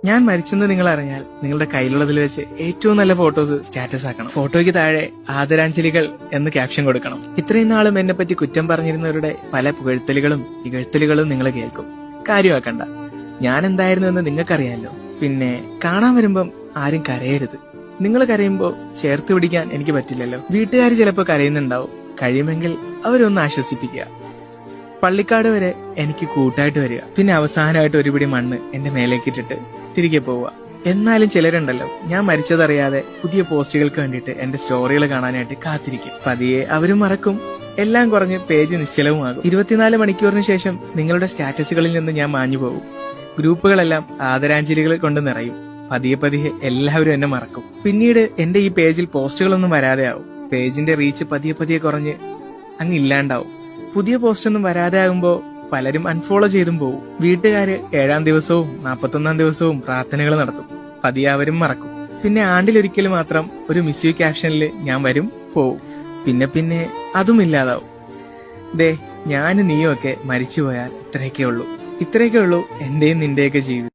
ഞാൻ മരിച്ചെന്ന് നിങ്ങൾ അറിഞ്ഞാൽ നിങ്ങളുടെ കയ്യിലുള്ളതിൽ വെച്ച് ഏറ്റവും നല്ല ഫോട്ടോസ് സ്റ്റാറ്റസ് ആക്കണം. ഫോട്ടോയ്ക്ക് താഴെ ആദരാഞ്ജലികൾ എന്ന് ക്യാപ്ഷൻ കൊടുക്കണം. ഇത്രയും നാളും എന്നെ പറ്റി കുറ്റം പറഞ്ഞിരുന്നവരുടെ പല പുകഴ്ത്തലുകളും ഇകഴ്ത്തലുകളും നിങ്ങൾ കേൾക്കും. കാര്യമാക്കണ്ട, ഞാൻ എന്തായിരുന്നു എന്ന് നിങ്ങൾക്കറിയാലോ. പിന്നെ കാണാൻ വരുമ്പം ആരും കരയരുത്. നിങ്ങൾ കരയുമ്പോ ചേർത്ത് പിടിക്കാൻ എനിക്ക് പറ്റില്ലല്ലോ. വീട്ടുകാർ ചിലപ്പോൾ കരയുന്നുണ്ടാവും. കഴിയുമെങ്കിൽ അവരൊന്ന് ആശ്വസിപ്പിക്കുക. പള്ളിക്കാട് വരെ എനിക്ക് കൂട്ടായിട്ട് വരിക. പിന്നെ അവസാനമായിട്ട് ഒരു പിടി മണ്ണ് എന്റെ മേലേക്കിട്ടിട്ട് തിരികെ പോവുക. എന്നാലും ചിലരുണ്ടല്ലോ, ഞാൻ മരിച്ചതറിയാതെ പുതിയ പോസ്റ്റുകൾക്ക് വേണ്ടിയിട്ട് എന്റെ സ്റ്റോറികൾ കാണാനായിട്ട് കാത്തിരിക്കും. പതിയെ അവരും മറക്കും. എല്ലാം കുറഞ്ഞ് പേജ് നിശ്ചലവുമാകും. 24 മണിക്കൂറിന് ശേഷം നിങ്ങളുടെ സ്റ്റാറ്റസുകളിൽ നിന്ന് ഞാൻ മാഞ്ഞു പോകും. ഗ്രൂപ്പുകളെല്ലാം ആദരാഞ്ജലികൾ കൊണ്ട് നിറയും. പതിയെ പതിയെ എല്ലാവരും എന്നെ മറക്കും. പിന്നീട് എന്റെ ഈ പേജിൽ പോസ്റ്റുകളൊന്നും വരാതെ ആവും. പേജിന്റെ റീച്ച് പതിയെ പതിയെ കുറഞ്ഞ് അങ്ങ് ഇല്ലാണ്ടാവും. പുതിയ പോസ്റ്റൊന്നും വരാതെ ആകുമ്പോ പലരും അൺഫോളോ ചെയ്തും പോവും. വീട്ടുകാര് 7-ാം ദിവസവും 41-ാം ദിവസവും പ്രാർത്ഥനകൾ നടത്തും. പതിയെ അവരും മറക്കും. പിന്നെ ആണ്ടിലൊരിക്കൽ മാത്രം ഒരു മിസ് യു ക്യാപ്ഷനിൽ ഞാൻ വരും, പോവും. പിന്നെ അതും ഇല്ലാതാവും. ദേ, ഞാനും നീയും ഒക്കെ മരിച്ചുപോയാൽ ഇത്രയൊക്കെ ഉള്ളൂ എന്റെയും നിന്റെയൊക്കെ ജീവിതം.